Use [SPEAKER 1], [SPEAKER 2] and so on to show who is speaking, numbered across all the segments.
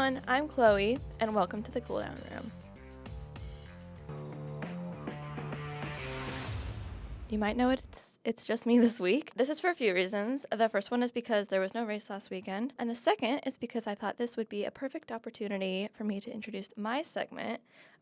[SPEAKER 1] everyone, I'm Chloe, and welcome to the Cooldown Room. You might know it's just me this week. This is for a few reasons. The first one is because there was no race last weekend, and the second is because I thought this would be a perfect opportunity for me to introduce my segment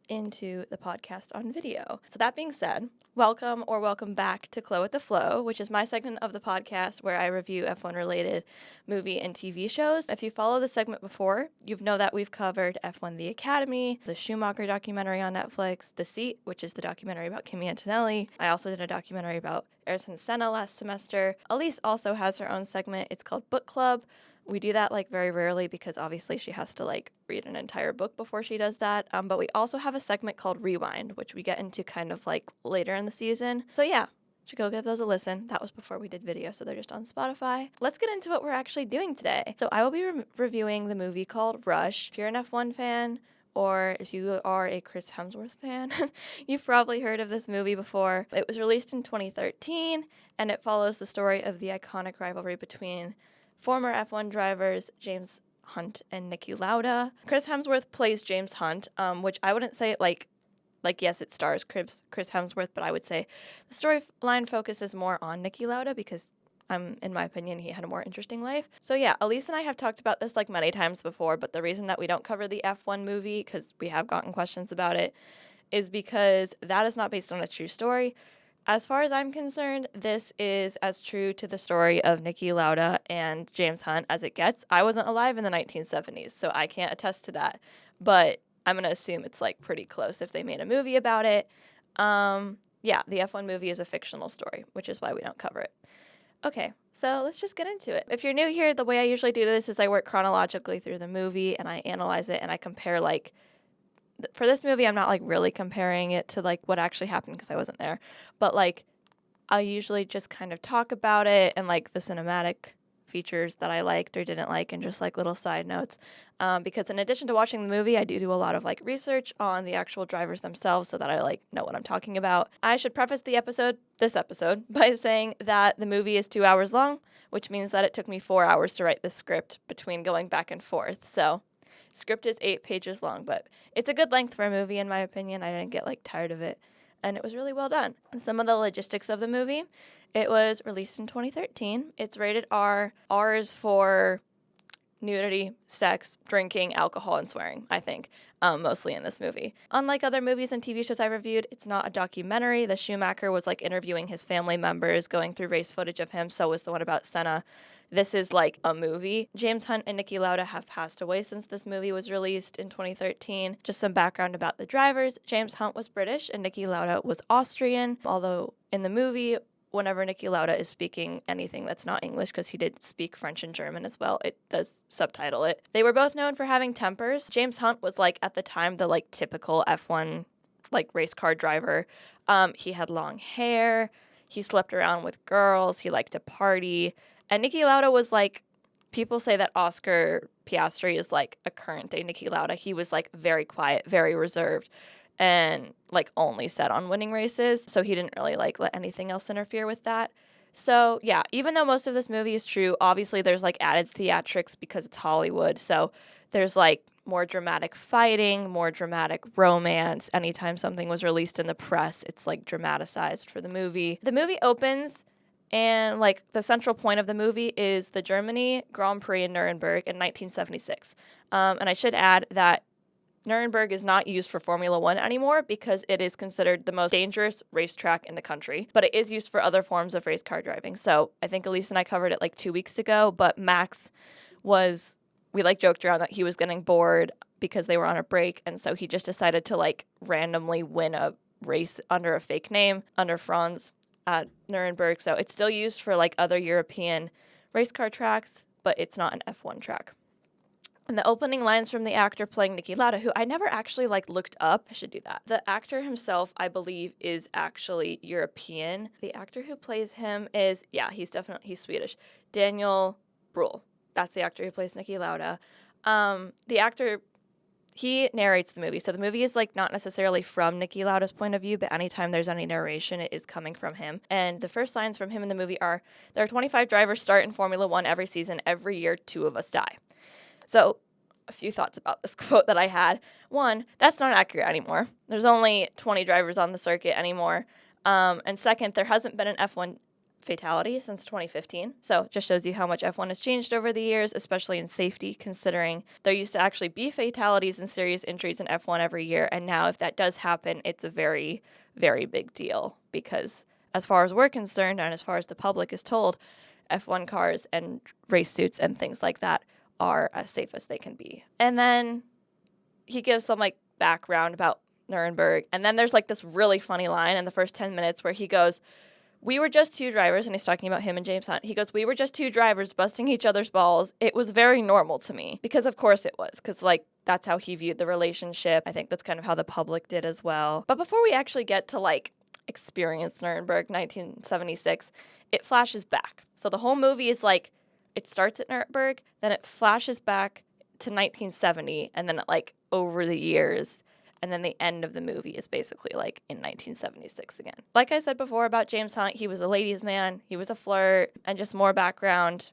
[SPEAKER 1] into the podcast on video. So that being said, welcome back to Chlo with the Flow, which is my segment of the podcast where I review F1 related movie and TV shows. If you follow the segment before, you know that we've covered F1 The Academy, the Schumacher documentary on Netflix, The Seat, which is the documentary about Kimi Antonelli. I also did a documentary about Ayrton Senna last semester. Elise also has her own segment. It's called Book Club. We do that very rarely because obviously she has to read an entire book before she does that. But we also have a segment called Rewind, which we get into kind of later in the season. So yeah, should go give those a listen. That was before we did video, so they're just on Spotify. Let's get into what we're actually doing today. So I will be reviewing the movie called Rush. If you're an F1 fan, or if you are a Chris Hemsworth fan, you've probably heard of this movie before. It was released in 2013, and it follows the story of the iconic rivalry between former F1 drivers James Hunt and Niki Lauda. Chris Hemsworth plays James Hunt, which I wouldn't say yes, it stars Chris Hemsworth, but I would say the storyline focuses more on Niki Lauda because in my opinion, he had a more interesting life. So yeah, Elise and I have talked about this many times before, but the reason that we don't cover the F1 movie, because we have gotten questions about it, is because that is not based on a true story. As far as I'm concerned, this is as true to the story of Niki Lauda and James Hunt as it gets. I wasn't alive in the 1970s, so I can't attest to that, but I'm going to assume it's pretty close if they made a movie about it. Yeah, the F1 movie is a fictional story, which is why we don't cover it. Okay, so let's just get into it. If you're new here, the way I usually do this is I work chronologically through the movie and I analyze it and I compare for this movie, I'm not really comparing it to what actually happened because I wasn't there, but I usually just kind of talk about it and the cinematic features that I liked or didn't like and just little side notes. Because in addition to watching the movie, I do a lot of research on the actual drivers themselves so that I know what I'm talking about. I should preface this episode by saying that the movie is 2 hours long, which means that it took me 4 hours to write the script between going back and forth. So script is 8 pages long, but it's a good length for a movie in my opinion. I didn't get tired of it, and it was really well done. Some of the logistics of the movie: it was released in 2013. It's rated R. R is for nudity, sex, drinking, alcohol, and swearing, I think, mostly in this movie. Unlike other movies and TV shows I reviewed, it's not a documentary. The Schumacher was interviewing his family members, going through race footage of him. So was the one about Senna. This is a movie. James Hunt and Niki Lauda have passed away since this movie was released in 2013. Just some background about the drivers. James Hunt was British and Niki Lauda was Austrian, although in the movie, whenever Niki Lauda is speaking anything that's not English, because he did speak French and German as well, it does subtitle it. They were both known for having tempers. James Hunt was at the time the typical F1 race car driver. He had long hair. He slept around with girls. He liked to party. And Niki Lauda was people say that Oscar Piastri is a current day Niki Lauda. He was very quiet, very reserved, and only set on winning races. So he didn't really let anything else interfere with that. So yeah, even though most of this movie is true, obviously there's added theatrics because it's Hollywood. So there's more dramatic fighting, more dramatic romance. Anytime something was released in the press, it's dramatized for the movie. The movie opens, and the central point of the movie is the Germany Grand Prix in Nuremberg in 1976. And I should add that Nuremberg is not used for Formula One anymore because it is considered the most dangerous racetrack in the country, but it is used for other forms of race car driving. So I think Elise and I covered it 2 weeks ago, but Max we joked around that he was getting bored because they were on a break, and so he just decided to randomly win a race under a fake name, under Franz, at Nuremberg. So it's still used for other European race car tracks, but it's not an F1 track. And the opening lines from the actor playing Niki Lauda, who I never actually looked up. I should do that. The actor himself, I believe, is actually European. The actor who plays him is, he's Swedish. Daniel Brühl. That's the actor who plays Niki Lauda. The actor, he narrates the movie. So the movie is not necessarily from Niki Lauda's point of view, but anytime there's any narration, it is coming from him. And the first lines from him in the movie are, "There are 25 drivers start in Formula One every season. Every year, 2 of us die." So a few thoughts about this quote that I had. One, that's not accurate anymore. There's only 20 drivers on the circuit anymore. And second, there hasn't been an F1 fatality since 2015. So it just shows you how much F1 has changed over the years, especially in safety, considering there used to actually be fatalities and serious injuries in F1 every year. And now if that does happen, it's a very, very big deal because as far as we're concerned and as far as the public is told, F1 cars and race suits and things like that are as safe as they can be. And then he gives some like background about Nuremberg. And then there's like this really funny line in the first 10 minutes where he goes, "We were just two drivers," and he's talking about him and James Hunt. He goes, "We were just two drivers busting each other's balls. It was very normal to me." Because of course it was, because like that's how he viewed the relationship. I think that's kind of how the public did as well. But before we actually get to like experience Nuremberg 1976, it flashes back. So the whole movie is like, it starts at Nuremberg, then it flashes back to 1970, and then it like over the years, and then the end of the movie is basically like in 1976 again. Like I said before about James Hunt, he was a ladies' man, he was a flirt, and just more background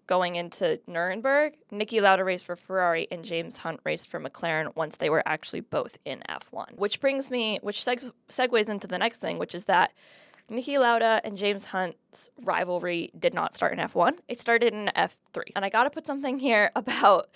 [SPEAKER 1] going into Nuremberg. Niki Lauda raced for Ferrari and James Hunt raced for McLaren once they were actually both in F1. Which segues into the next thing, which is that Niki Lauda and James Hunt's rivalry did not start in F1. It started in F3. And I gotta put something here about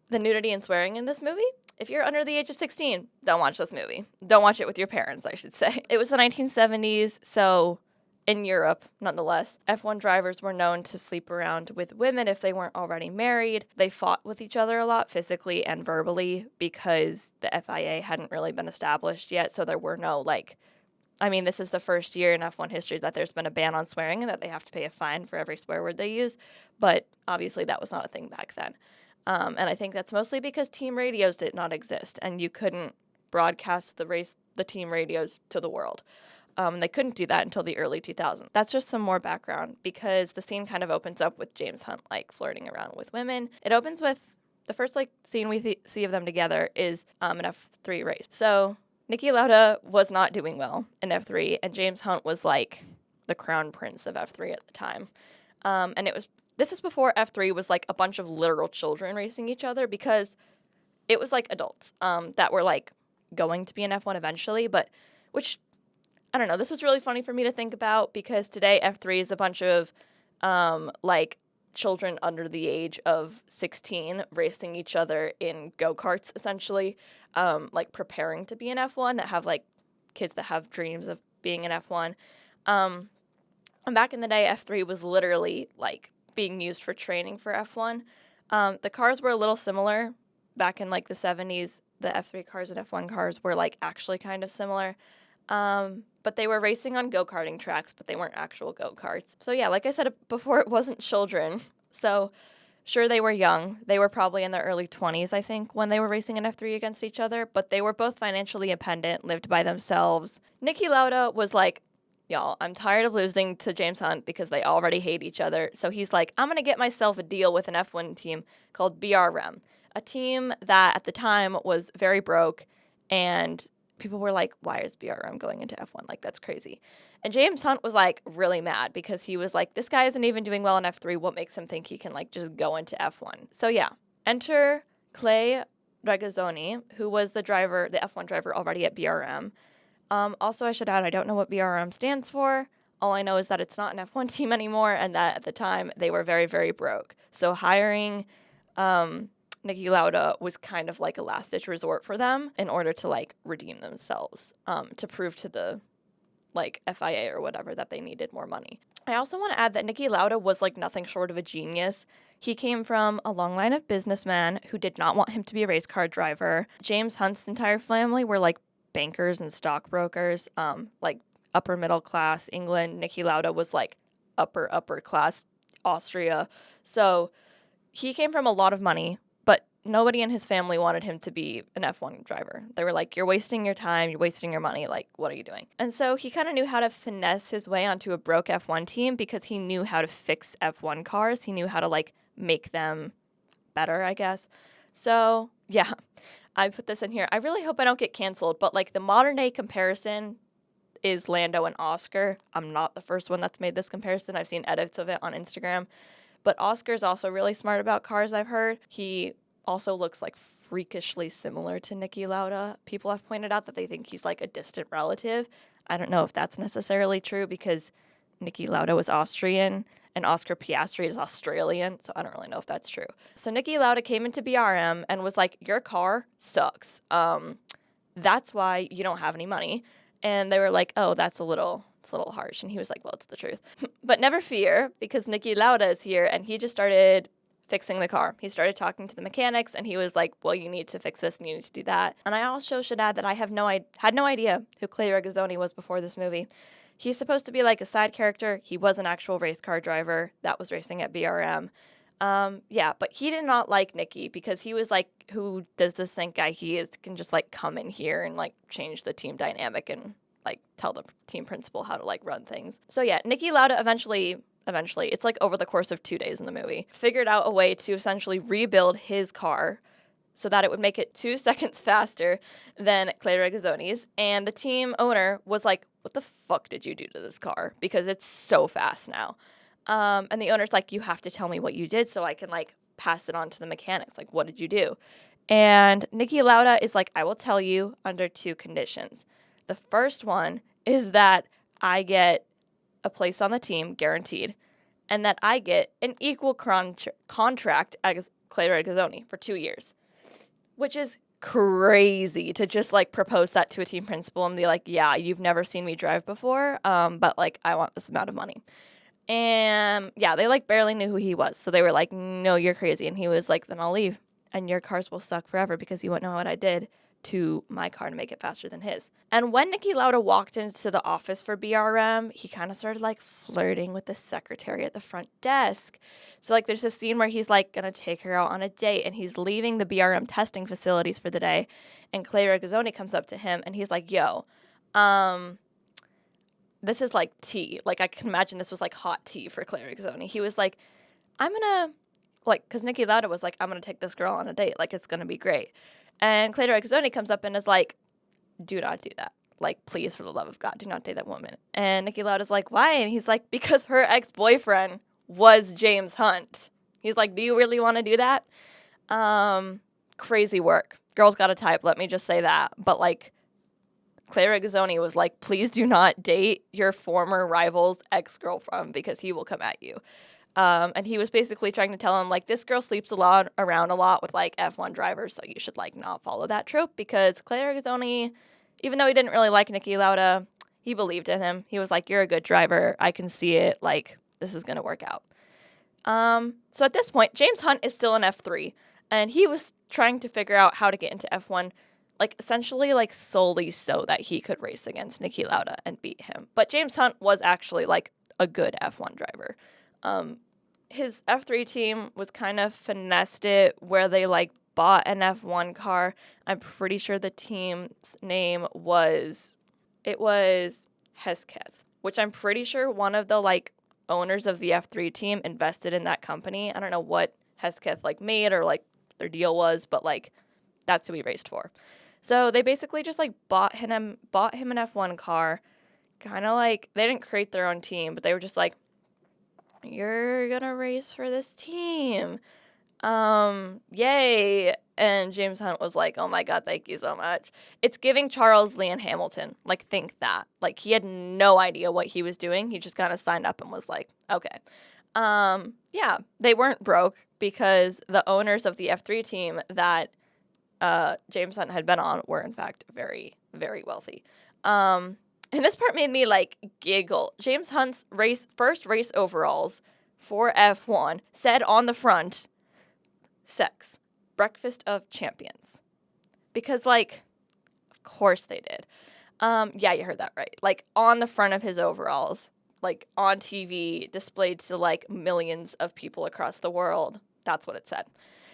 [SPEAKER 1] the nudity and swearing in this movie. If you're under the age of 16, don't watch this movie. Don't watch it with your parents, I should say. It was the 1970s, so in Europe, nonetheless, F1 drivers were known to sleep around with women if they weren't already married. They fought with each other a lot, physically and verbally, because the FIA hadn't really been established yet, so there were no, this is the first year in F1 history that there's been a ban on swearing and that they have to pay a fine for every swear word they use, but obviously that was not a thing back then. And I think that's mostly because team radios did not exist, and you couldn't broadcast the team radios to the world. They couldn't do that until the early 2000s. That's just some more background, because the scene kind of opens up with James Hunt, flirting around with women. It opens with the first, scene we see of them together is an F3 race. So Niki Lauda was not doing well in F3, and James Hunt was, the crown prince of F3 at the time. And this is before F3 was, a bunch of literal children racing each other, because it was, adults that were, going to be in F1 eventually, which, I don't know, this was really funny for me to think about, because today F3 is a bunch of, children under the age of 16 racing each other in go-karts, essentially, preparing to be in F1, that have, kids that have dreams of being in F1. And back in the day, F3 was literally, being used for training for F1. The cars were a little similar back in, the 70s. The F3 cars and F1 cars were, actually kind of similar. But they were racing on go-karting tracks, but they weren't actual go-karts. So yeah, like I said before, it wasn't children. So sure, they were young. They were probably in their early 20s, I think, when they were racing in F3 against each other, but they were both financially independent, lived by themselves. Niki Lauda was like, y'all, I'm tired of losing to James Hunt because they already hate each other. So he's like, I'm going to get myself a deal with an F1 team called BRM, a team that at the time was very broke, and people were like, why is BRM going into F1? That's crazy. And James Hunt was, really mad because he was like, this guy isn't even doing well in F3. What makes him think he can, just go into F1? So, yeah. Enter Chlo Regazzoni, who was the F1 driver already at BRM. Also, I should add, I don't know what BRM stands for. All I know is that it's not an F1 team anymore, and that at the time they were very, very broke. So hiring Niki Lauda was kind of a last-ditch resort for them in order to redeem themselves, to prove to the FIA or whatever that they needed more money. I also want to add that Niki Lauda was nothing short of a genius. He came from a long line of businessmen who did not want him to be a race car driver. James Hunt's entire family were bankers and stockbrokers, upper middle class England. Niki Lauda was upper class Austria. So he came from a lot of money, but nobody in his family wanted him to be an F1 driver. They were like, you're wasting your time, you're wasting your money, what are you doing? And so he kind of knew how to finesse his way onto a broke F1 team because he knew how to fix F1 cars. He knew how to make them better, I guess. So yeah, I put this in here. I really hope I don't get canceled, but the modern day comparison is Lando and Oscar. I'm not the first one that's made this comparison. I've seen edits of it on Instagram. But Oscar's also really smart about cars, I've heard. He also looks like freakishly similar to Niki Lauda. People have pointed out that they think he's like a distant relative. I don't know if that's necessarily true because Niki Lauda was Austrian and Oscar Piastri is Australian, so I don't really know if that's true. So Niki Lauda came into BRM and was like, your car sucks. That's why you don't have any money. And they were like, oh, it's a little harsh. And he was like, well, it's the truth. But never fear, because Niki Lauda is here, and he just started fixing the car. He started talking to the mechanics, and he was like, well, you need to fix this and you need to do that. And I also should add that I had no idea who Clay Regazzoni was before this movie. He's supposed to be like a side character. He was an actual race car driver that was racing at BRM. Yeah, but he did not like Niki because he was like, who does this think guy he is can just like come in here and like change the team dynamic and like tell the team principal how to like run things. So yeah, Niki Lauda eventually, it's like over the course of 2 days in the movie, figured out a way to essentially rebuild his car so that it would make it 2 seconds faster than Clay Regazzoni's. And the team owner was like, what the fuck did you do to this car? Because it's so fast now. And the owner's like, you have to tell me what you did so I can, like, pass it on to the mechanics. Like, what did you do? And Niki Lauda is like, I will tell you under 2 conditions. The first one is that I get a place on the team, guaranteed, and that I get an equal contract as Clay Regazzoni for 2 years, which is crazy to just, like, propose that to a team principal and be like, yeah, you've never seen me drive before, but, like, I want this amount of money. And yeah, they like barely knew who he was. So they were like, no, you're crazy. And he was like, then I'll leave. And your cars will suck forever because you won't know what I did to my car to make it faster than his. And when Niki Lauda walked into the office for BRM, he kind of started like flirting with the secretary at the front desk. So like there's a scene where he's like going to take her out on a date and he's leaving the BRM testing facilities for the day. And Clay Regazzoni comes up to him and he's like, yo, this is like tea. Like, I can imagine this was like hot tea for Clay Regazzoni. He was like, I'm gonna, like, because Niki Lauda was like, I'm gonna take this girl on a date. Like, it's gonna be great. And Clay Regazzoni comes up and is like, do not do that. Like, please, for the love of God, do not date that woman. And Niki Lauda's like, why? And he's like, because her ex-boyfriend was James Hunt. He's like, do you really want to do that? Crazy work. Girls got a type, let me just say that. But, like, Clay Regazzoni was like, please do not date your former rival's ex-girlfriend because he will come at you. And he was basically trying to tell him, like, this girl sleeps around a lot with, like, F1 drivers, so you should, like, not follow that trope because Clay Regazzoni, even though he didn't really like Niki Lauda, he believed in him. He was like, you're a good driver. I can see it. Like, this is going to work out. So at this point, James Hunt is still in F3, and he was trying to figure out how to get into F1, like, essentially, like, solely so that he could race against Niki Lauda and beat him. But James Hunt was actually, like, a good F1 driver. His F3 team was kind of finessed it where they, like, bought an F1 car. I'm pretty sure the team's name was Hesketh, which I'm pretty sure one of the, like, owners of the F3 team invested in that company. I don't know what Hesketh, like, made or, like, their deal was, but, like, that's who he raced for. So they basically just, like, bought him an F1 car, kind of like, they didn't create their own team, but they were just like, you're gonna race for this team. Yay. And James Hunt was like, oh my God, thank you so much. It's giving Charles Lee and Hamilton. Like, think that. Like, he had no idea what he was doing. He just kind of signed up and was like, okay. Yeah, they weren't broke because the owners of the F3 team that James Hunt had been on were, in fact, very, very wealthy. And this part made me, like, giggle. James Hunt's first race overalls for F1 said on the front, sex, breakfast of champions. Because, like, of course they did. Yeah, you heard that right. Like, on the front of his overalls, like, on TV, displayed to, like, millions of people across the world. That's what it said.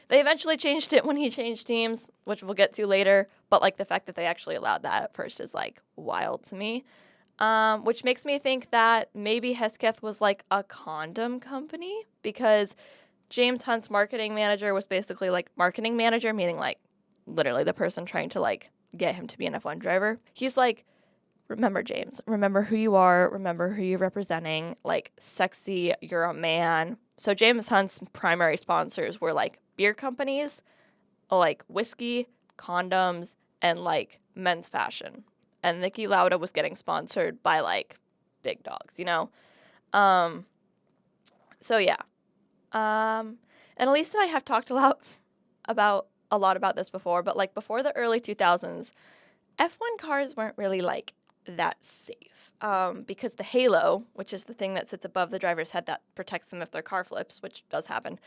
[SPEAKER 1] They eventually changed it when he changed teams, which we'll get to later. But, like, the fact that they actually allowed that at first is, like, wild to me. Which makes me think that maybe Hesketh was, like, a condom company. Because James Hunt's marketing manager was basically, like, marketing manager, meaning, like, literally the person trying to, like, get him to be an F1 driver. He's like, remember, James. Remember who you are. Remember who you're representing. Like, sexy. You're a man. So James Hunt's primary sponsors were, like, beer companies, like whiskey, condoms, and like men's fashion. And Niki Lauda was getting sponsored by like big dogs, you know? So yeah. And Elise and I have talked about a lot about this before, but like before the early 2000s, F1 cars weren't really like that safe. Because the halo, which is the thing that sits above the driver's head that protects them if their car flips, which does happen,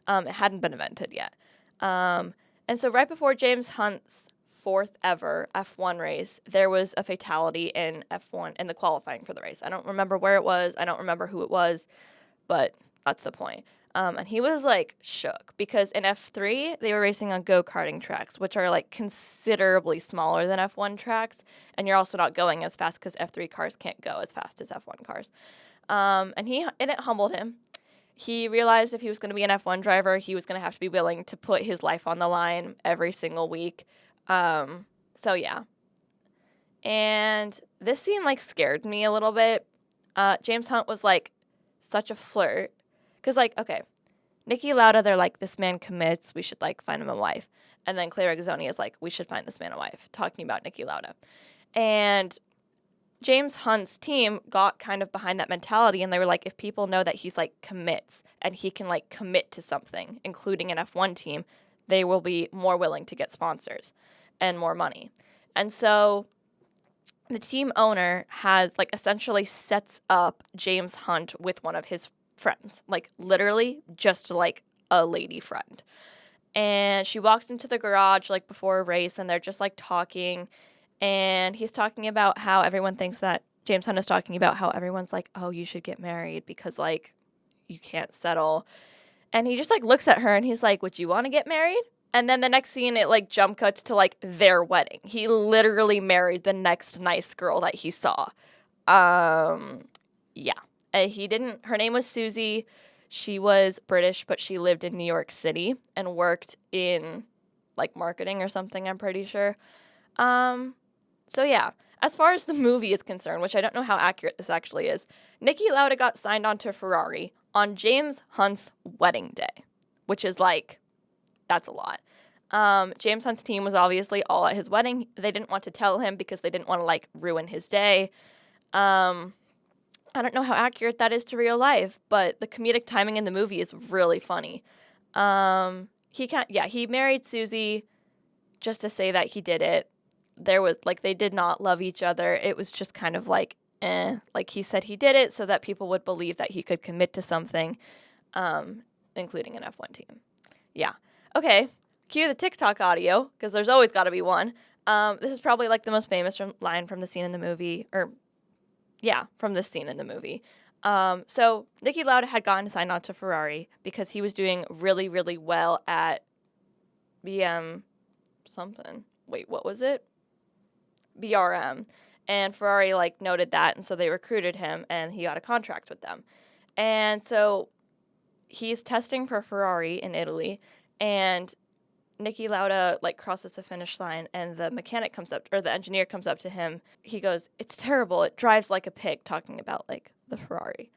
[SPEAKER 1] it hadn't been invented yet. And so right before James Hunt's fourth ever F1 race, there was a fatality in F1 in the qualifying for the race. I don't remember where it was. I don't remember who it was, but that's the point. And he was like shook because in F3 they were racing on go-karting tracks, which are like considerably smaller than F1 tracks, and you're also not going as fast because F3 cars can't go as fast as F1 cars. And it humbled him. He realized if he was going to be an F1 driver, he was going to have to be willing to put his life on the line every single week. So yeah. And this scene like scared me a little bit. James Hunt was like such a flirt. Because, like, okay, Niki Lauda, they're like, this man commits, we should, like, find him a wife. And then Chlo is like, we should find this man a wife, talking about Niki Lauda. And James Hunt's team got kind of behind that mentality, and they were like, if people know that he's, like, commits, and he can, like, commit to something, including an F1 team, they will be more willing to get sponsors and more money. And so the team owner has, like, essentially sets up James Hunt with one of his friends, like literally just like a lady friend. And she walks into the garage like before a race, and they're just like talking, and he's talking about how everyone thinks that James Hunt is talking about how everyone's like, oh, you should get married because like you can't settle. And he just like looks at her and he's like, would you want to get married? And then the next scene, it like jump cuts to like their wedding. He literally married the next nice girl that he saw. Yeah. Her name was Susie. She was British, but she lived in New York City and worked in, like, marketing or something, I'm pretty sure. So yeah, as far as the movie is concerned, which I don't know how accurate this actually is, Niki Lauda got signed on to Ferrari on James Hunt's wedding day, which is, like, that's a lot. James Hunt's team was obviously all at his wedding. They didn't want to tell him because they didn't want to, like, ruin his day. I don't know how accurate that is to real life, but the comedic timing in the movie is really funny. He married Susie just to say that he did it. There was, like, they did not love each other. It was just kind of like, like he said he did it so that people would believe that he could commit to something, including an F1 team. Yeah. Okay. Cue the TikTok audio, because there's always got to be one. This is probably, like, the most famous line from the scene in the movie, from this scene in the movie. So Niki Lauda had gotten signed on to Ferrari because he was doing really, really well at BM something. Wait, what was it? BRM. And Ferrari, like, noted that, and so they recruited him, and he got a contract with them. And so he's testing for Ferrari in Italy, and Niki Lauda, like, crosses the finish line, and the engineer comes up to him. He goes, it's terrible. It drives like a pig, talking about, like, the Ferrari.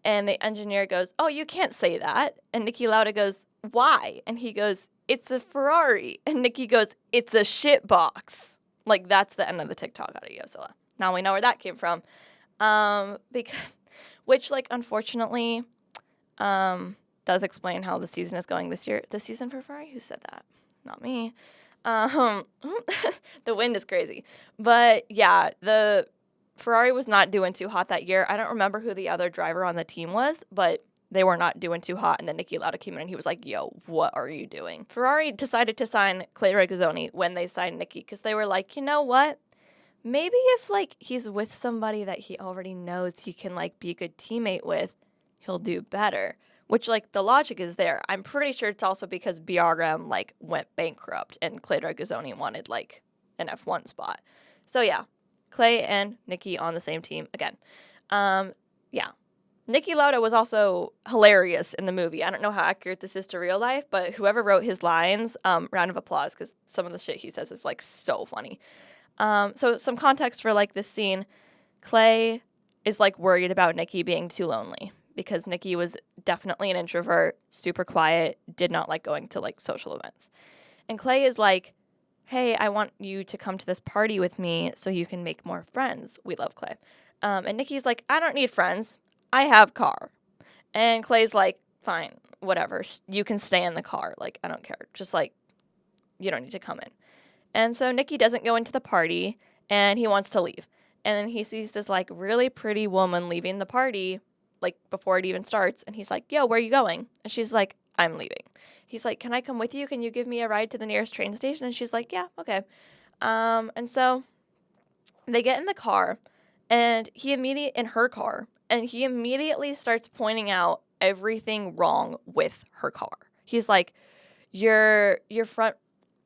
[SPEAKER 1] And the engineer goes, oh, you can't say that. And Niki Lauda goes, why? And he goes, it's a Ferrari. And Niki goes, it's a shit box. Like, that's the end of the TikTok audio. So now we know where that came from. Which, like, unfortunately, does explain how the season is going this year. This season for Ferrari? Who said that? Not me. The wind is crazy. But yeah, the Ferrari was not doing too hot that year. I don't remember who the other driver on the team was, but they were not doing too hot. And then Niki Lauda came in and he was like, yo, what are you doing? Ferrari decided to sign Chlo when they signed Niki because they were like, you know what? Maybe if, like, he's with somebody that he already knows he can, like, be a good teammate with, he'll do better. Which, like, the logic is there. I'm pretty sure it's also because BRM, like, went bankrupt and Chlo wanted, like, an F1 spot. So, yeah, Chlo and Niki on the same team again. Yeah. Niki Lauda was also hilarious in the movie. I don't know how accurate this is to real life, but whoever wrote his lines, round of applause, because some of the shit he says is, like, so funny. So some context for, like, this scene. Chlo is, like, worried about Niki being too lonely because Niki was definitely an introvert, super quiet, did not like going to, like, social events. And Clay is like, hey, I want you to come to this party with me so you can make more friends. We love Clay. And Niki's like, I don't need friends. I have car. And Clay's like, fine, whatever. You can stay in the car. Like, I don't care. Just like, you don't need to come in. And so Niki doesn't go into the party and he wants to leave. And then he sees this like really pretty woman leaving the party like before it even starts. And he's like, yo, where are you going? And she's like, I'm leaving. He's like, can I come with you? Can you give me a ride to the nearest train station? And she's like, yeah, okay. And so they get in the car and he immediately starts pointing out everything wrong with her car. He's like, your front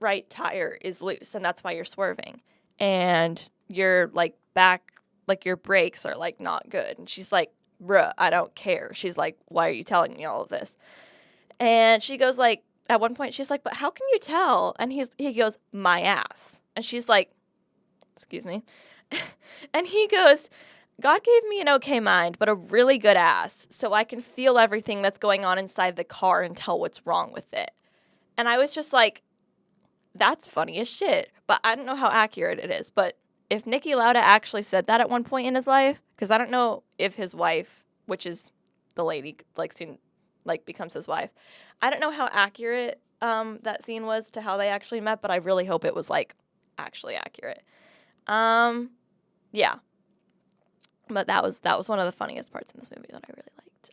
[SPEAKER 1] right tire is loose and that's why you're swerving. And your like back, like your brakes are like not good. And she's like, bruh, I don't care. She's like, why are you telling me all of this? And she goes like, at one point she's like, but how can you tell? And he goes, my ass. And she's like, excuse me. And he goes, God gave me an okay mind, but a really good ass, so I can feel everything that's going on inside the car and tell what's wrong with it. And I was just like, that's funny as shit. But I don't know how accurate it is. But if Niki Lauda actually said that at one point in his life, because I don't know if his wife, which is the lady, like soon, like becomes his wife, I don't know how accurate that scene was to how they actually met, but I really hope it was like actually accurate. Yeah. But that was one of the funniest parts in this movie that I really liked.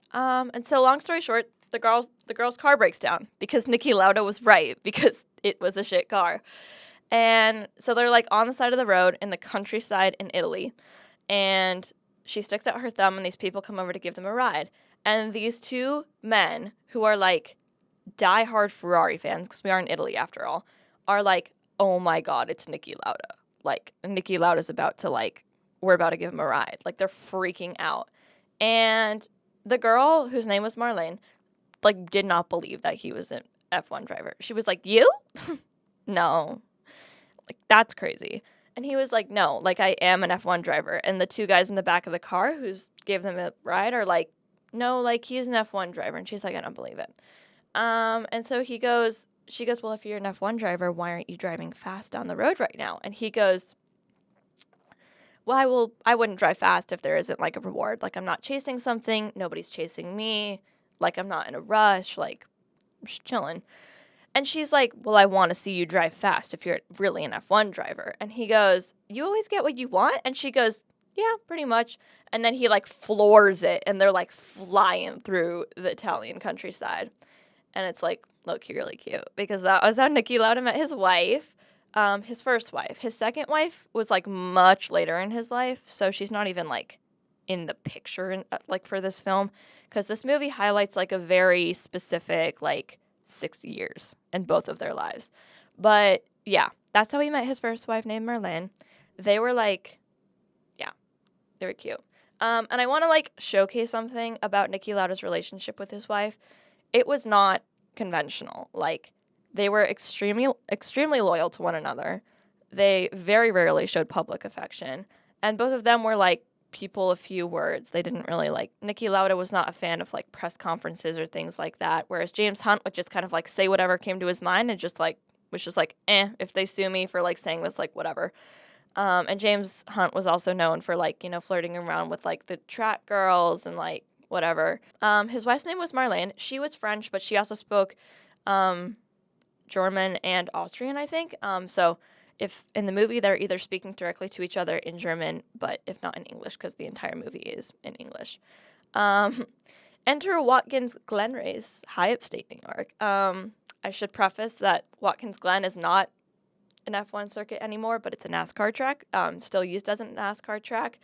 [SPEAKER 1] And so long story short, the girl's car breaks down because Niki Lauda was right, because it was a shit car. And so they're like on the side of the road in the countryside in Italy, and she sticks out her thumb and these people come over to give them a ride. And these two men who are like diehard Ferrari fans, because we are in Italy after all, are like, oh my God, it's Niki Lauda. Like, Niki Lauda's about to like, we're about to give him a ride. Like, they're freaking out. And the girl, whose name was Marlene, like, did not believe that he was an F1 driver. She was like, you? No. Like, that's crazy. And he was like, no, like, I am an F1 driver. And the two guys in the back of the car who gave them a ride are like, no, like, he's an F1 driver. And she's like, I don't believe it. And so she goes, well, if you're an F1 driver, why aren't you driving fast down the road right now? And he goes, well, I wouldn't drive fast if there isn't, like, a reward. Like, I'm not chasing something. Nobody's chasing me. Like, I'm not in a rush. Like, I'm just chilling. And she's like, well, I want to see you drive fast if you're really an F1 driver. And he goes, you always get what you want? And she goes, yeah, pretty much. And then he, like, floors it, and they're, like, flying through the Italian countryside. And it's, like, low-key really cute, because that was how Niki Lauda met his wife. His first wife. His second wife was, like, much later in his life, so she's not even, like, in the picture, like, for this film, because this movie highlights, like, a very specific, like, 6 years in both of their lives. But, yeah, that's how he met his first wife named Merlin. They were, like, yeah, they were cute. And I want to, like, showcase something about Niki Lauda's relationship with his wife. It was not conventional. Like, they were extremely loyal to one another. They very rarely showed public affection. And both of them were, like, people of few words. They didn't really, like, Niki Lauda was not a fan of, like, press conferences or things like that, whereas James Hunt would just kind of, like, say whatever came to his mind and just, like, was just like, if they sue me for, like, saying this, like, whatever. And James Hunt was also known for, like, you know, flirting around with, like, the track girls and, like, whatever. His wife's name was Marlene. She was French, but she also spoke German and Austrian, I think. So if in the movie they're either speaking directly to each other in German, but if not in English, because the entire movie is in English. Enter Watkins Glen Race, high upstate New York. I should preface that Watkins Glen is not an F1 circuit anymore, but it's a NASCAR track, still used as a NASCAR track.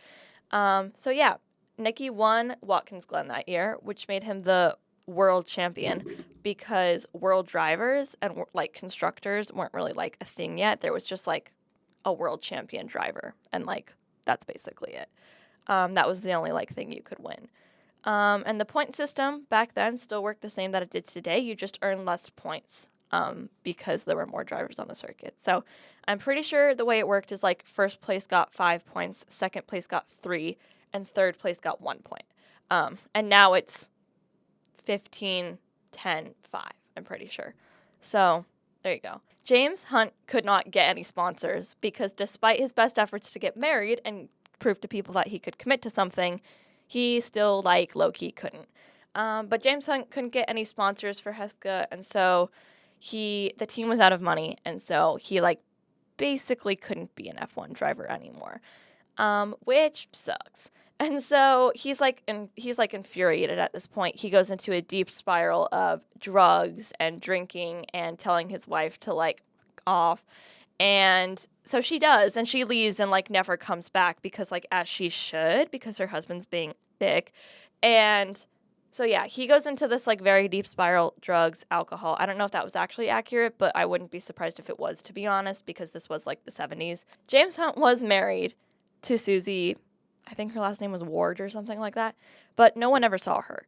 [SPEAKER 1] So yeah, Niki won Watkins Glen that year, which made him the world champion, because world drivers and like constructors weren't really like a thing yet. There was just like a world champion driver, and like that's basically it. That was the only like thing you could win. And the point system back then still worked the same that it did today. You just earn less points because there were more drivers on the circuit. So I'm pretty sure the way it worked is like first place got 5 points, second place got 3, and third place got 1 point. And now it's 15, 10, 5, I'm pretty sure. So There you go. James Hunt could not get any sponsors because despite his best efforts to get married and prove to people that he could commit to something, he still, like, low-key couldn't. But James Hunt couldn't get any sponsors for Heska, and so the team was out of money, and so he, like, basically couldn't be an F1 driver anymore, which sucks. And so he's infuriated at this point. He goes into a deep spiral of drugs and drinking and telling his wife to, like, off. And so she does, and she leaves and, like, never comes back because, like, as she should, because her husband's being dick. And so, yeah, he goes into this, like, very deep spiral, drugs, alcohol. I don't know if that was actually accurate, but I wouldn't be surprised if it was, to be honest, because this was, like, the 70s. James Hunt was married to Susie. I think her last name was Ward or something like that, but no one ever saw her.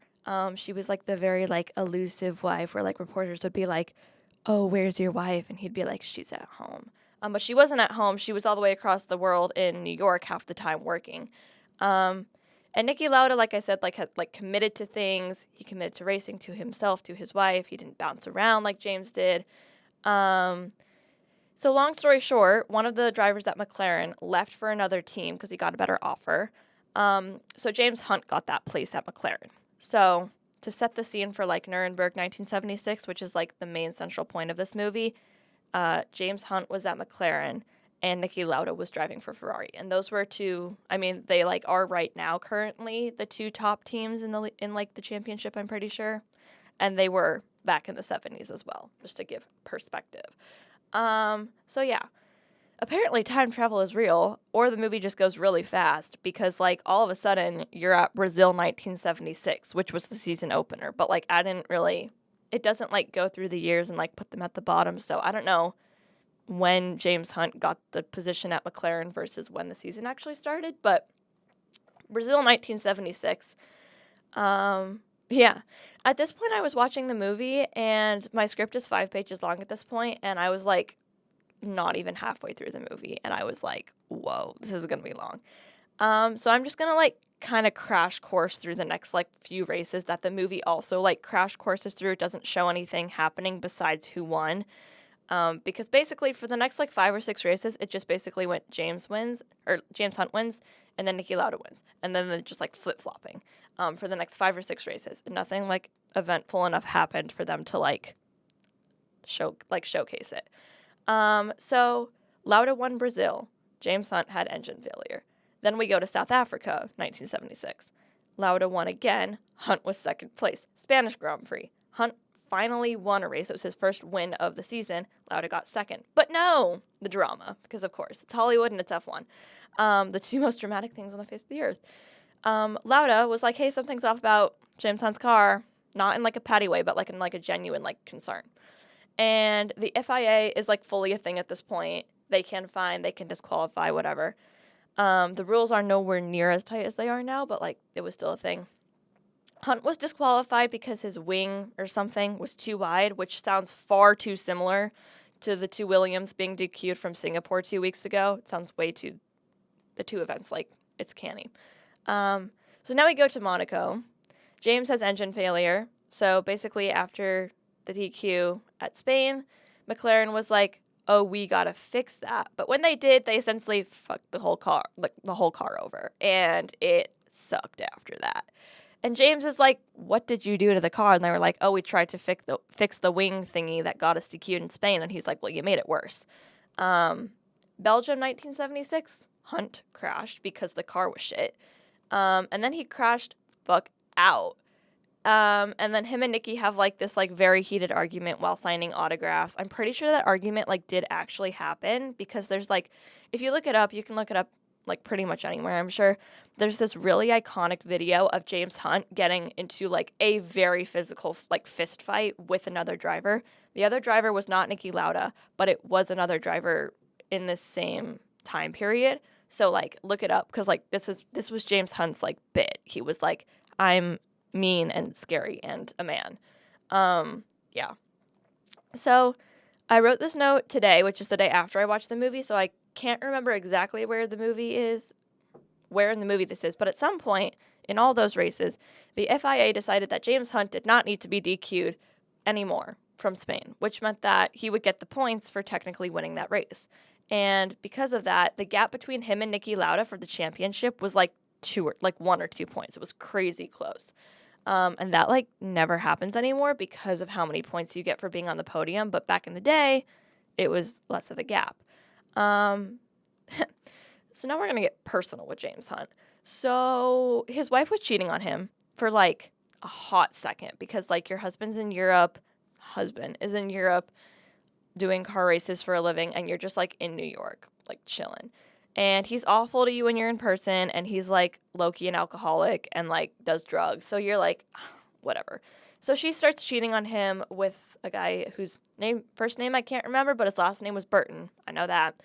[SPEAKER 1] She was, like, the very, like, elusive wife where, like, reporters would be like, oh, where's your wife? And he'd be like, she's at home. But she wasn't at home. She was all the way across the world in New York half the time working. And Niki Lauda, like I said, like, had, like, committed to things. He committed to racing, to himself, to his wife. He didn't bounce around like James did. So long story short, one of the drivers at McLaren left for another team because he got a better offer. So James Hunt got that place at McLaren. So to set the scene for, like, Nuremberg 1976, which is, like, the main central point of this movie, James Hunt was at McLaren and Niki Lauda was driving for Ferrari. And those were two, I mean, they, like, are right now currently the two top teams in like the championship, I'm pretty sure. And they were back in the 70s as well, just to give perspective. So yeah, apparently time travel is real, or the movie just goes really fast because, like, all of a sudden you're at Brazil 1976, which was the season opener. But, like, it doesn't, like, go through the years and, like, put them at the bottom. So I don't know when James Hunt got the position at McLaren versus when the season actually started, but Brazil 1976, yeah. At this point, I was watching the movie, and my script is 5 pages long at this point, and I was, like, not even halfway through the movie, and I was like, whoa, this is gonna be long. So I'm just gonna, like, kind of crash course through the next, like, few races that the movie also, like, crash courses through. It doesn't show anything happening besides who won. Because basically for the next, like, 5 or 6 races, it just basically went James Hunt wins, and then Niki Lauda wins. And then they're just, like, flip-flopping for the next 5 or 6 races. Nothing, like, eventful enough happened for them to, like, showcase it. So Lauda won Brazil. James Hunt had engine failure. Then we go to South Africa, 1976. Lauda won again. Hunt was second place. Spanish Grand Prix. Hunt finally won a race. It was his first win of the season. Lauda got second. But no, the drama, because of course, it's Hollywood and it's F1. The two most dramatic things on the face of the earth. Lauda was like, hey, something's off about James Hunt's car. Not in, like, a patty way, but, like, in, like, a genuine, like, concern. And the FIA is, like, fully a thing at this point. They can fine, they can disqualify, whatever. The rules are nowhere near as tight as they are now, but, like, it was still a thing. Hunt was disqualified because his wing or something was too wide, which sounds far too similar to the two Williams being DQ'd from Singapore 2 weeks ago. It sounds way too, the two events, like, it's canny. So now we go to Monaco. James has engine failure. So basically after the DQ at Spain, McLaren was like, oh, we gotta fix that. But when they did, they essentially fucked the whole car over. And it sucked after that. And James is like, what did you do to the car? And they were like, oh, we tried to fix the wing thingy that got us DQ'd in Spain. And he's like, well, you made it worse. Belgium 1976, Hunt crashed because the car was shit. And then he crashed out. And then him and Niki have, like, this, like, very heated argument while signing autographs. I'm pretty sure that argument, like, did actually happen because there's, like, if you look it up, you can look it up, like, pretty much anywhere, I'm sure. There's this really iconic video of James Hunt getting into, like, a very physical, like, fist fight with another driver. The other driver was not Niki Lauda, but it was another driver in the same time period. So, like, look it up because, like, this was James Hunt's, like, bit. He was like, I'm mean and scary and a man. Yeah. So I wrote this note today, which is the day after I watched the movie, so I can't remember exactly where in the movie this is, but at some point in all those races, the FIA decided that James Hunt did not need to be DQ'd anymore from Spain, which meant that he would get the points for technically winning that race. And because of that, the gap between him and Niki Lauda for the championship was like 1 or 2 points. It was crazy close. And that like never happens anymore because of how many points you get for being on the podium. But back in the day, it was less of a gap. So now we're going to get personal with James Hunt. So his wife was cheating on him for like a hot second because like your husband is in Europe doing car races for a living and you're just like in New York, like chilling. And he's awful to you when you're in person and he's like low-key an alcoholic and like does drugs. So you're like, whatever. So she starts cheating on him with a guy whose first name I can't remember, but his last name was Burton. I know that.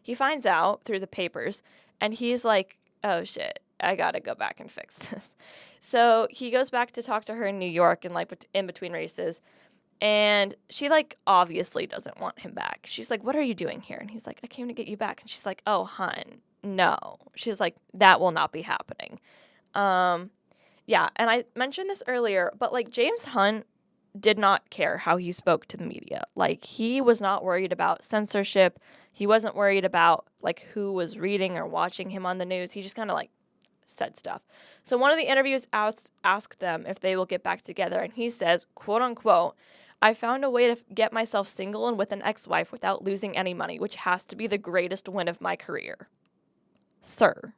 [SPEAKER 1] He finds out through the papers, and he's like, oh, shit, I got to go back and fix this. So he goes back to talk to her in New York and, like, in between races, and she, like, obviously doesn't want him back. She's like, what are you doing here? And he's like, I came to get you back. And she's like, oh, hun, no. She's like, that will not be happening. Yeah, and I mentioned this earlier, but, like, James Hunt did not care how he spoke to the media. Like, he was not worried about censorship. He wasn't worried about, like, who was reading or watching him on the news. He just kind of, like, said stuff. So one of the interviews asked them if they will get back together, and he says, quote unquote, I found a way to get myself single and with an ex-wife without losing any money, which has to be the greatest win of my career. Sir.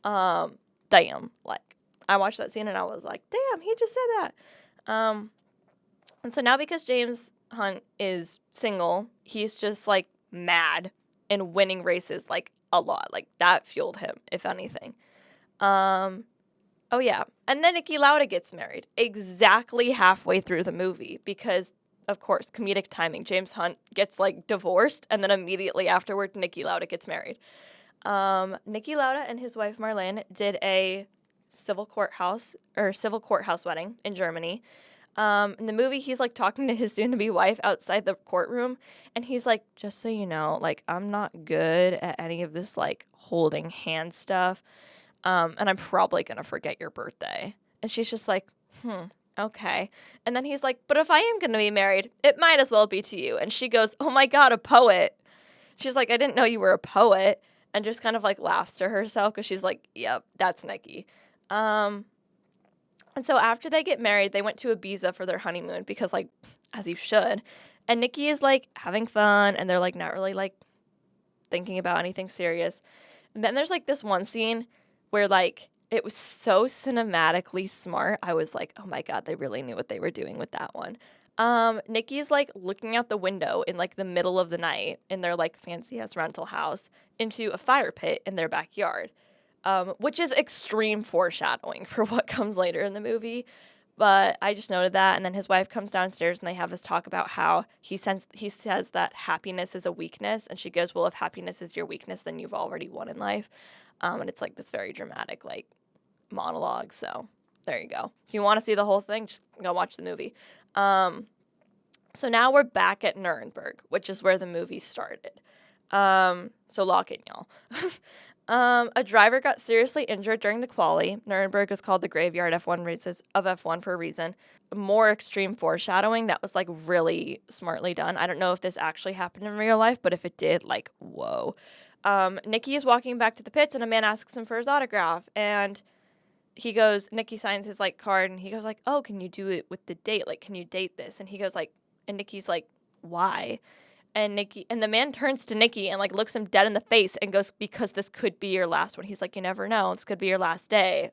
[SPEAKER 1] Damn. Like, I watched that scene and I was like, damn, he just said that. And so now because James Hunt is single, he's just, like, mad and winning races, like, a lot. Like, that fueled him, if anything. Oh, yeah. And then Niki Lauda gets married exactly halfway through the movie because, of course, comedic timing. James Hunt gets, like, divorced, and then immediately afterward, Niki Lauda gets married. Niki Lauda and his wife Marlene did a civil courthouse wedding in Germany. In the movie, he's, like, talking to his soon-to-be wife outside the courtroom, and he's like, just so you know, like, I'm not good at any of this, like, holding hand stuff, and I'm probably gonna forget your birthday. And she's just like, okay. And then he's like, but if I am gonna be married, it might as well be to you. And she goes, oh my God, a poet. She's like, I didn't know you were a poet, and just kind of, like, laughs to herself, because she's like, yep, that's Niki. And so after they get married, they went to Ibiza for their honeymoon because, like, as you should. And Niki is, like, having fun, and they're, like, not really, like, thinking about anything serious. And then there's, like, this one scene where, like, it was so cinematically smart. I was like, oh, my God, they really knew what they were doing with that one. Niki's, like, looking out the window in, like, the middle of the night in their, like, fancy-ass rental house into a fire pit in their backyard. Which is extreme foreshadowing for what comes later in the movie. But I just noted that. And then his wife comes downstairs and they have this talk about how he says that happiness is a weakness. And she goes, well, if happiness is your weakness, then you've already won in life. And it's like this very dramatic, like, monologue. So there you go. If you want to see the whole thing, just go watch the movie. So now we're back at Nuremberg, which is where the movie started. So lock in, y'all. A driver got seriously injured during the quali. Nuremberg is called the graveyard F1 races of F1 for a reason. More extreme foreshadowing that was, like, really smartly done. I don't know if this actually happened in real life, but if it did, like, whoa. Niki is walking back to the pits, and a man asks him for his autograph, and Niki signs his, like, card, and he goes, like, oh, can you do it with the date? Like, can you date this? And he goes, like, and Niki's like, why? And the man turns to Niki and, like, looks him dead in the face and goes, because this could be your last one. He's like, you never know. This could be your last day.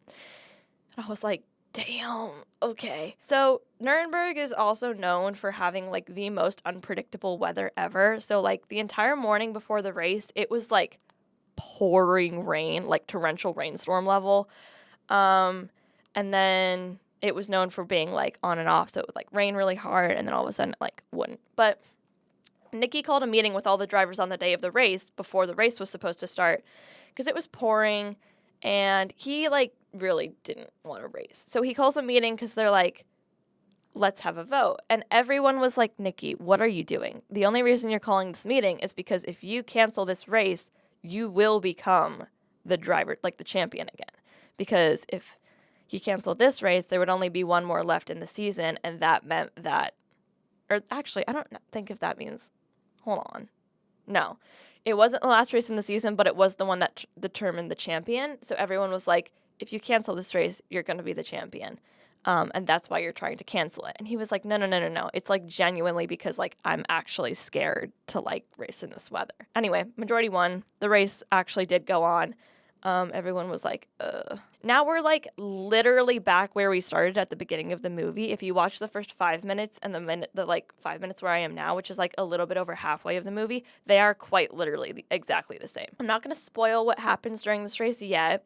[SPEAKER 1] And I was like, damn, okay. So Nuremberg is also known for having, like, the most unpredictable weather ever. So, like, the entire morning before the race, it was, like, pouring rain, like, torrential rainstorm level. And then it was known for being, like, on and off. So it would, like, rain really hard, and then all of a sudden it, like, wouldn't. But Niki called a meeting with all the drivers on the day of the race before the race was supposed to start because it was pouring and he, like, really didn't want to race. So he calls a meeting because they're like, let's have a vote. And everyone was like, Niki, what are you doing? The only reason you're calling this meeting is because if you cancel this race, you will become the driver, like, the champion again. Because if he canceled this race, there would only be one more left in the season, and that meant that, or actually, I don't think if that means, hold on. No, it wasn't the last race in the season, but it was the one that determined the champion. So everyone was like, if you cancel this race, you're going to be the champion. And that's why you're trying to cancel it. And he was like, no, no, no, no, no. It's like genuinely because like I'm actually scared to like race in this weather. Anyway, majority won. The race actually did go on. Everyone was like, ugh. Now we're like literally back where we started at the beginning of the movie. If you watch the first 5 minutes and the like 5 minutes where I am now, which is like a little bit over halfway of the movie, they are quite literally exactly the same. I'm not going to spoil what happens during this race yet,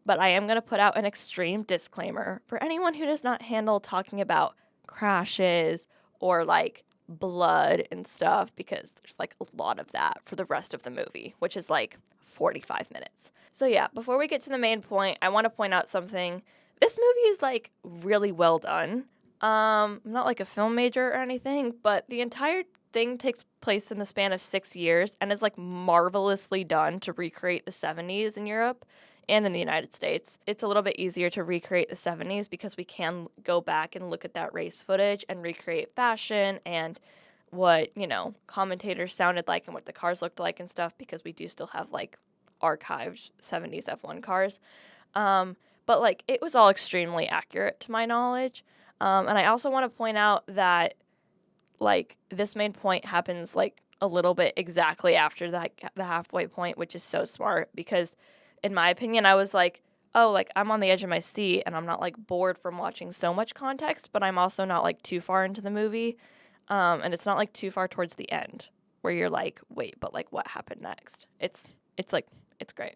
[SPEAKER 1] but I am going to put out an extreme disclaimer for anyone who does not handle talking about crashes or like blood and stuff, because there's like a lot of that for the rest of the movie, which is like 45 minutes. So yeah, before we get to the main point, I want to point out something. This movie is like really well done. I'm not like a film major or anything, but the entire thing takes place in the span of 6 years and is like marvelously done to recreate the 70s in Europe and in the United States. It's a little bit easier to recreate the 70s because we can go back and look at that race footage and recreate fashion and what, commentators sounded like and what the cars looked like and stuff, because we do still have like archived 70s F1 cars. But like it was all extremely accurate to my knowledge. And I also want to point out that like this main point happens like a little bit exactly after the halfway point, which is so smart because in my opinion, I was like, oh, like I'm on the edge of my seat and I'm not like bored from watching so much context, but I'm also not like too far into the movie. And it's not like too far towards the end where you're like, wait, but like what happened next? It's great.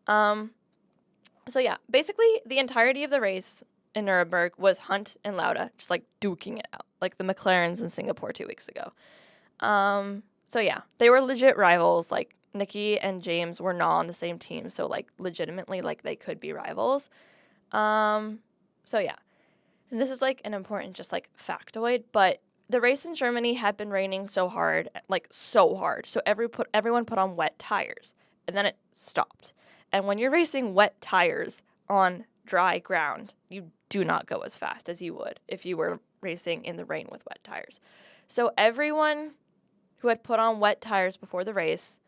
[SPEAKER 1] So yeah, basically the entirety of the race in Nuremberg was Hunt and Lauda just like duking it out, like the McLarens in Singapore 2 weeks ago. So yeah, they were legit rivals. Like Niki and James were not on the same team, so like legitimately like they could be rivals. So yeah. And this is like an important just like factoid, but the race in Germany had been raining so hard, like so hard. So everyone put on wet tires, and then it stopped. And when you're racing wet tires on dry ground, you do not go as fast as you would if you were racing in the rain with wet tires. So everyone who had put on wet tires before the race,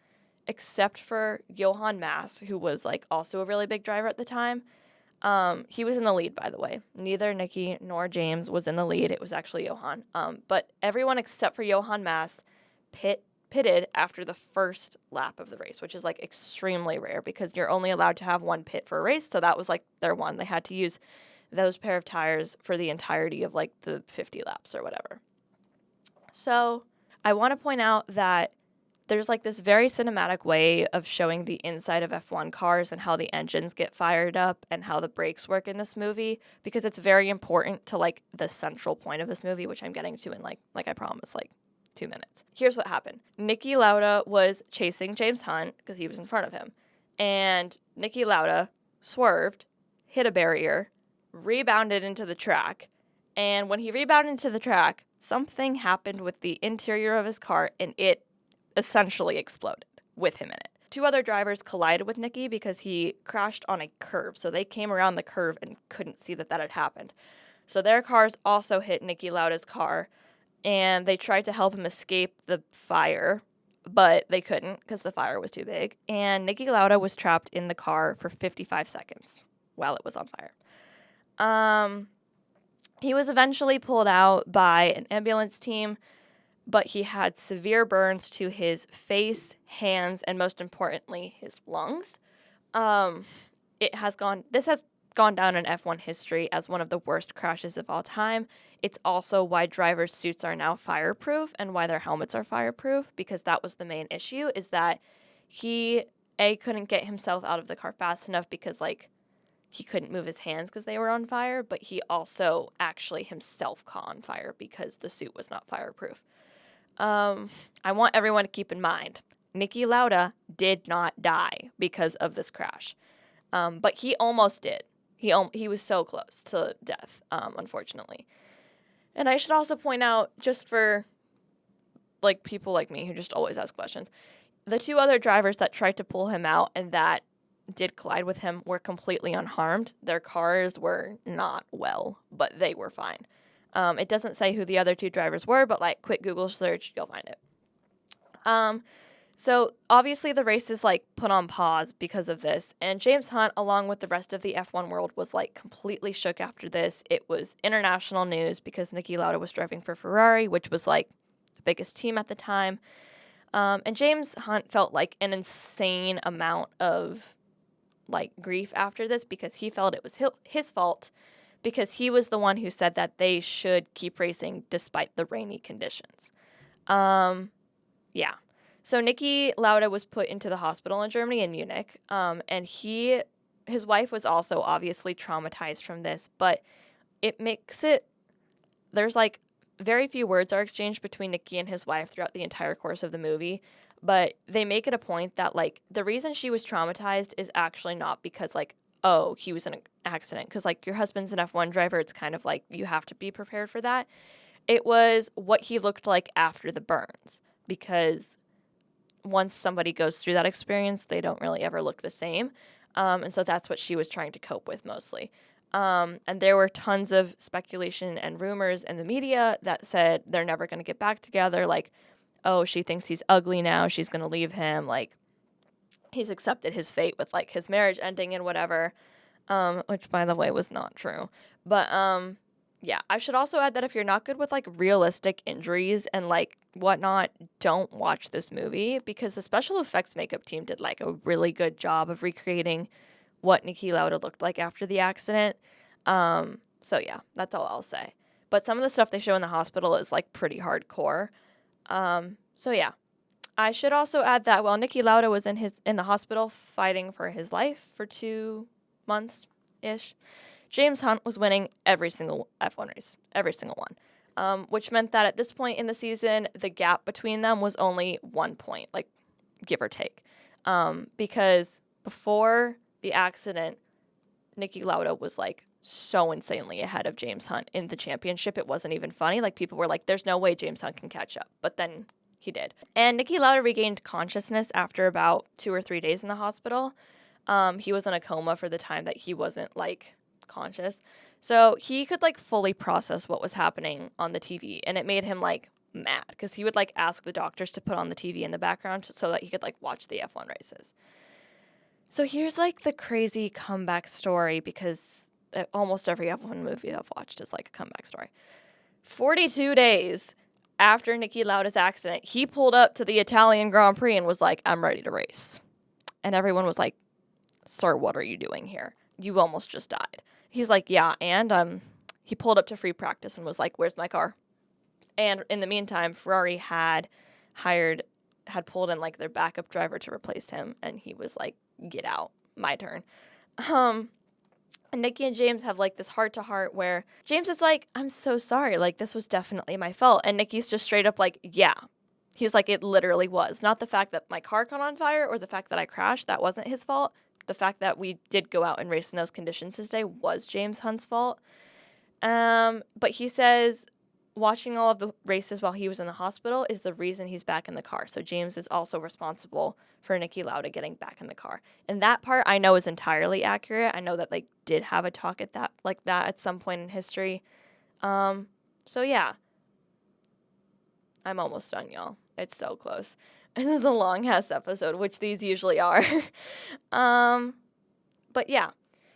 [SPEAKER 1] except for Johann Mass, who was like also a really big driver at the time, he was in the lead, by the way. Neither Niki nor James was in the lead. It was actually Johann. But everyone except for Johann Mass pitted after the first lap of the race, which is like extremely rare because you're only allowed to have one pit for a race. So that was like their one. They had to use those pair of tires for the entirety of like the 50 laps or whatever. So I want to point out that there's like this very cinematic way of showing the inside of F1 cars and how the engines get fired up and how the brakes work in this movie, because it's very important to like the central point of this movie, which I'm getting to in like I promised, like 2 minutes. Here's what happened. Niki Lauda was chasing James Hunt because he was in front of him. And Niki Lauda swerved, hit a barrier, rebounded into the track. And when he rebounded into the track, something happened with the interior of his car and it essentially exploded with him in it. 2 other drivers collided with Niki because he crashed on a curve. So they came around the curve and couldn't see that had happened. So their cars also hit Niki Lauda's car, and they tried to help him escape the fire, but they couldn't because the fire was too big. And Niki Lauda was trapped in the car for 55 seconds while it was on fire. He was eventually pulled out by an ambulance team, but he had severe burns to his face, hands, and most importantly, his lungs. This has gone down in F1 history as one of the worst crashes of all time. It's also why drivers' suits are now fireproof and why their helmets are fireproof, because that was the main issue, is that he, couldn't get himself out of the car fast enough because, like, he couldn't move his hands because they were on fire, but he also actually himself caught on fire because the suit was not fireproof. I want everyone to keep in mind, Niki Lauda did not die because of this crash. But he almost did. He was so close to death, unfortunately. And I should also point out, just for like people like me who just always ask questions, the 2 other drivers that tried to pull him out and that did collide with him were completely unharmed. Their cars were not well, but they were fine. It doesn't say who the other 2 drivers were, but like quick Google search, you'll find it. So obviously the race is like put on pause because of this, and James Hunt, along with the rest of the F1 world, was like completely shook after this. It was international news because Niki Lauda was driving for Ferrari, which was like the biggest team at the time. And James Hunt felt like an insane amount of like grief after this because he felt it was his fault because he was the one who said that they should keep racing despite the rainy conditions. Yeah. So Niki Lauda was put into the hospital in Germany in Munich, and his wife was also obviously traumatized from this, but it makes it, there's like very few words are exchanged between Niki and his wife throughout the entire course of the movie, but they make it a point that like the reason she was traumatized is actually not because like, oh, he was in an accident, because like your husband's an F1 driver, it's kind of like you have to be prepared for that. It was what he looked like after the burns, because once somebody goes through that experience, they don't really ever look the same. And so that's what she was trying to cope with mostly. And there were tons of speculation and rumors in the media that said they're never going to get back together. Like, oh, she thinks he's ugly now, she's going to leave him. Like, he's accepted his fate with like his marriage ending and whatever, which by the way was not true. But yeah, I should also add that if you're not good with like realistic injuries and like whatnot, don't watch this movie, because the special effects makeup team did like a really good job of recreating what Niki Lauda looked like after the accident. So yeah, that's all I'll say. But some of the stuff they show in the hospital is like pretty hardcore. So yeah. I should also add that while Niki Lauda was in the hospital fighting for his life for 2 months-ish, James Hunt was winning every single F1 race, every single one, which meant that at this point in the season, the gap between them was only 1 point, like give or take, because before the accident, Niki Lauda was like so insanely ahead of James Hunt in the championship. It wasn't even funny. Like people were like, "There's no way James Hunt can catch up," but then he did. And Niki Lauda regained consciousness after about 2 or 3 days in the hospital. He was in a coma for the time that he wasn't like conscious, so he could like fully process what was happening on the TV, and it made him like mad because he would like ask the doctors to put on the TV in the background so that he could like watch the F1 races. So here's like the crazy comeback story, because almost every F1 movie I've watched is like a comeback story. 42 days after Niki Lauda's accident, he pulled up to the Italian Grand Prix and was like, "I'm ready to race." And everyone was like, "Sir, what are you doing here? You almost just died." He's like, "Yeah," and he pulled up to free practice and was like, "Where's my car?" And in the meantime, Ferrari had pulled in like their backup driver to replace him, and he was like, "Get out, my turn." And Niki and James have like this heart-to-heart where James is like, "I'm so sorry, like this was definitely my fault," and Niki's just straight up like, "Yeah." He's like, "It literally was. Not the fact that my car caught on fire or the fact that I crashed, that wasn't his fault. The fact that we did go out and race in those conditions this day was James Hunt's fault." But he says watching all of the races while he was in the hospital is the reason he's back in the car. So James is also responsible for Niki Lauda getting back in the car. And that part I know is entirely accurate. I know that they did have a talk at that at some point in history. So yeah. I'm almost done, y'all. It's so close. This is a long-ass episode, which these usually are. But yeah.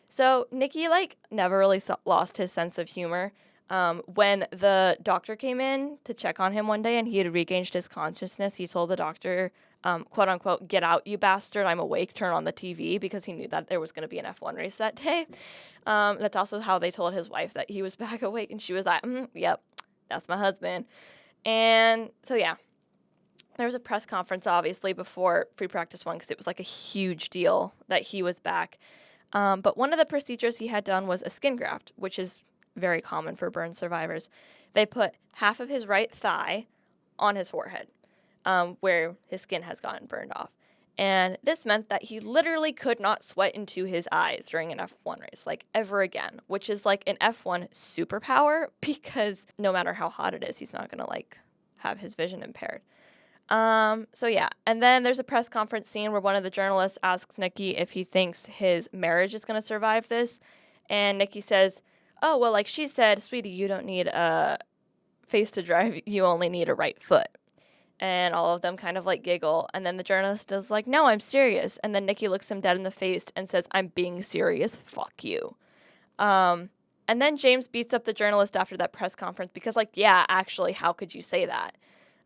[SPEAKER 1] So Niki, like, never really lost his sense of humor. When the doctor came in to check on him one day and he had regained his consciousness, he told the doctor, quote unquote, "Get out, you bastard, I'm awake, turn on the TV," because he knew that there was going to be an F1 race that day. That's also how they told his wife that he was back awake, and she was like, "Yep, that's my husband." And so, yeah, there was a press conference, obviously, before free practice one, because it was like a huge deal that he was back. But one of the procedures he had done was a skin graft, which is very common for burn survivors. They put half of his right thigh on his forehead, where his skin has gotten burned off. And this meant that he literally could not sweat into his eyes during an F1 race, like, ever again, which is like an F1 superpower, because no matter how hot it is, he's not going to, like, have his vision impaired. So yeah, and then there's a press conference scene where one of the journalists asks Niki if he thinks his marriage is going to survive this, and Niki says, "Oh, well, like she said, sweetie, you don't need a face to drive, you only need a right foot." And all of them kind of like giggle, and then the journalist is like, "No, I'm serious." And then Niki looks him dead in the face and says, "I'm being serious, fuck you." And then James beats up the journalist after that press conference because, like, yeah, actually, how could you say that?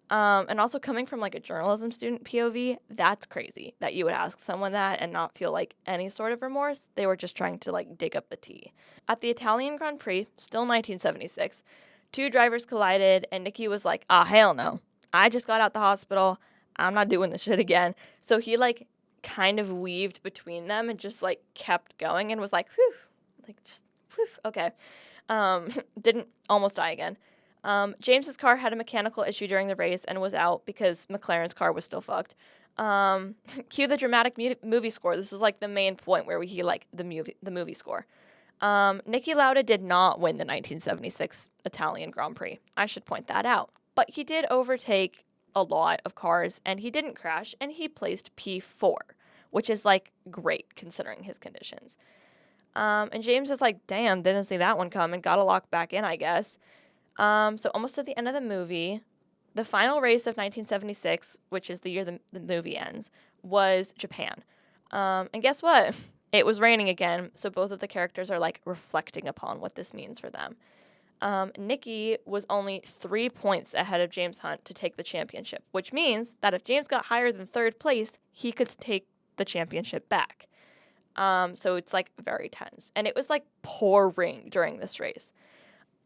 [SPEAKER 1] And also coming from like a journalism student POV, that's crazy that you would ask someone that and not feel like any sort of remorse. They were just trying to like dig up the tea. At the Italian Grand Prix, still 1976, two drivers collided and Niki was like, "Ah, hell no. I just got out the hospital. I'm not doing this shit again." So he like kind of weaved between them and just like kept going and was like, whew, like just whew, okay. Didn't almost die again. James's car had a mechanical issue during the race and was out because McLaren's car was still fucked. Cue the dramatic movie score. This is like the main point where we hear like the movie score. Niki Lauda did not win the 1976 Italian Grand Prix. I should point that out. But he did overtake a lot of cars and he didn't crash and he placed P4, which is like great considering his conditions. And James is like, damn, didn't see that one come and got to lock back in, I guess. So almost at the end of the movie, the final race of 1976, which is the year the movie ends, was Japan. And guess what? It was raining again, so both of the characters are like reflecting upon what this means for them. Niki was only 3 points ahead of James Hunt to take the championship, which means that if James got higher than third place, he could take the championship back. So it's like very tense. And it was like pouring during this race.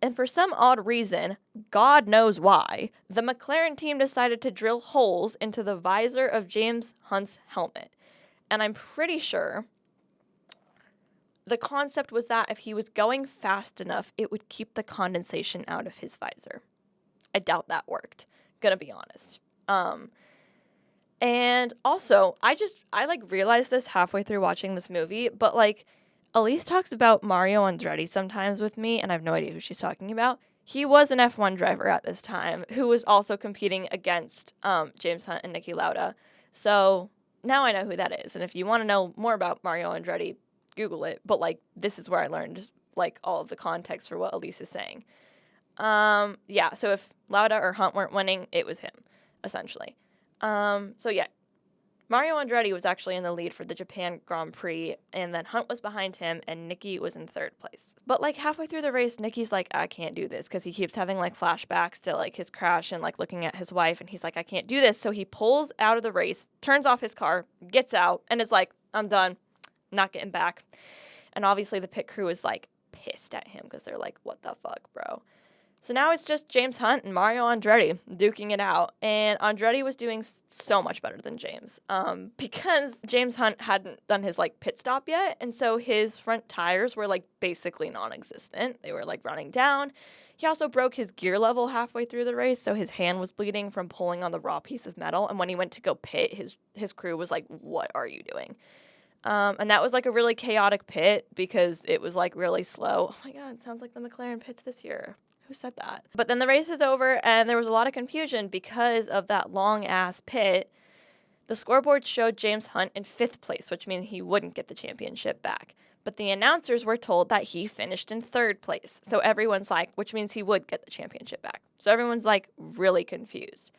[SPEAKER 1] And for some odd reason, God knows why, the McLaren team decided to drill holes into the visor of James Hunt's helmet. And I'm pretty sure the concept was that if he was going fast enough, it would keep the condensation out of his visor. I doubt that worked, gonna be honest. And also, I like realized this halfway through watching this movie, but like Elise talks about Mario Andretti sometimes with me, and I have no idea who she's talking about. He was an F1 driver at this time who was also competing against James Hunt and Niki Lauda. So now I know who that is. And if you want to know more about Mario Andretti, Google it. But like this is where I learned like all of the context for what Elise is saying. Yeah, so if Lauda or Hunt weren't winning, it was him, essentially. So yeah, Mario Andretti was actually in the lead for the Japan Grand Prix, and then Hunt was behind him, and Niki was in third place. But, like, halfway through the race, Niki's like, I can't do this, because he keeps having, like, flashbacks to, like, his crash and, like, looking at his wife, and he's like, I can't do this. So he pulls out of the race, turns off his car, gets out, and is like, I'm done. Not getting back. And obviously the pit crew is, like, pissed at him, because they're like, what the fuck, bro? So now it's just James Hunt and Mario Andretti duking it out. And Andretti was doing so much better than James because James Hunt hadn't done his, like, pit stop yet. And so his front tires were, like, basically non-existent. They were, like, running down. He also broke his gear level halfway through the race, so his hand was bleeding from pulling on the raw piece of metal. And when he went to go pit, his crew was like, what are you doing? And that was, like, a really chaotic pit because it was, like, really slow. Oh, my God, it sounds like the McLaren pits this year. Who said that? But then the race is over, and there was a lot of confusion because of that long-ass pit. The scoreboard showed James Hunt in 5th place, which means he wouldn't get the championship back. But the announcers were told that he finished in 3rd place. So everyone's like, which means he would get the championship back. So everyone's, like, really confused.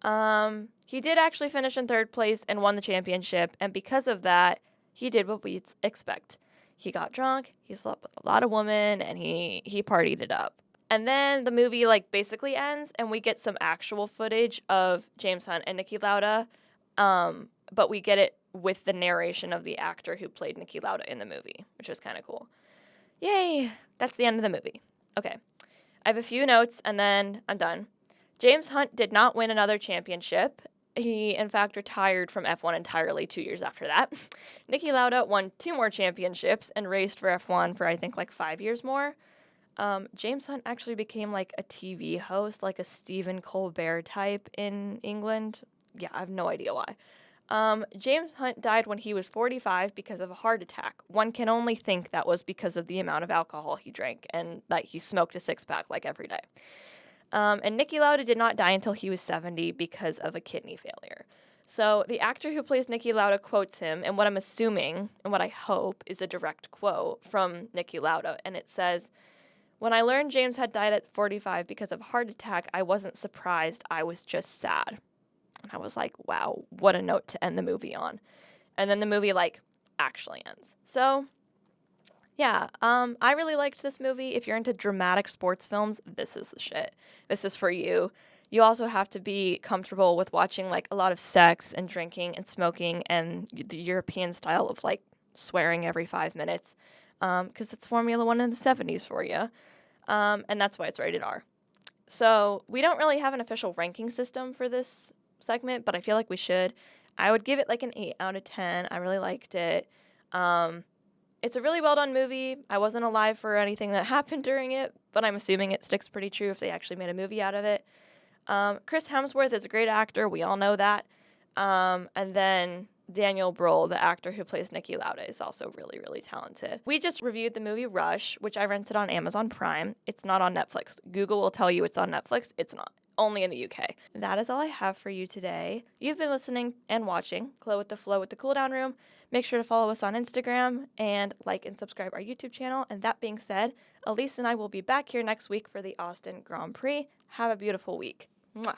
[SPEAKER 1] He did actually finish in 3rd place and won the championship, and because of that, he did what we expect. He got drunk, he slept with a lot of women, and he partied it up. And then the movie, like, basically ends, and we get some actual footage of James Hunt and Niki Lauda, but we get it with the narration of the actor who played Niki Lauda in the movie, which is kind of cool. Yay! That's the end of the movie. Okay. I have a few notes, and then I'm done. James Hunt did not win another championship. He, in fact, retired from F1 entirely 2 years after that. Niki Lauda won 2 more championships and raced for F1 for, I think, like 5 years more. James Hunt actually became, like, a TV host, like a Stephen Colbert type in England. Yeah, I have no idea why. James Hunt died when he was 45 because of a heart attack. One can only think that was because of the amount of alcohol he drank and that he smoked a 6-pack, like, every day. And Niki Lauda did not die until he was 70 because of a kidney failure. So the actor who plays Niki Lauda quotes him, and what I'm assuming and what I hope is a direct quote from Niki Lauda, and it says, "When I learned James had died at 45 because of a heart attack, I wasn't surprised, I was just sad." And I was like, wow, what a note to end the movie on. And then the movie, actually ends. So, yeah, I really liked this movie. If you're into dramatic sports films, this is the shit. This is for you. You also have to be comfortable with watching, a lot of sex and drinking and smoking and the European style of, swearing every 5 minutes. Because it's Formula One in the 70s for you. And that's why it's rated R. So, we don't really have an official ranking system for this segment, but I feel like we should. I would give it an 8 out of 10. I really liked it. It's a really well done movie. I wasn't alive for anything that happened during it, but I'm assuming it sticks pretty true if they actually made a movie out of it. Chris Hemsworth is a great actor. We all know that. And then Daniel Bruhl, the actor who plays Niki Lauda, is also really, really talented. We just reviewed the movie Rush, which I rented on Amazon Prime. It's not on Netflix. Google will tell you it's on Netflix. It's not. Only in the UK. That is all I have for you today. You've been listening and watching Chlo with the Flow with the Cool Down Room. Make sure to follow us on Instagram and like and subscribe our YouTube channel. And that being said, Elise and I will be back here next week for the Austin Grand Prix. Have a beautiful week. Mwah.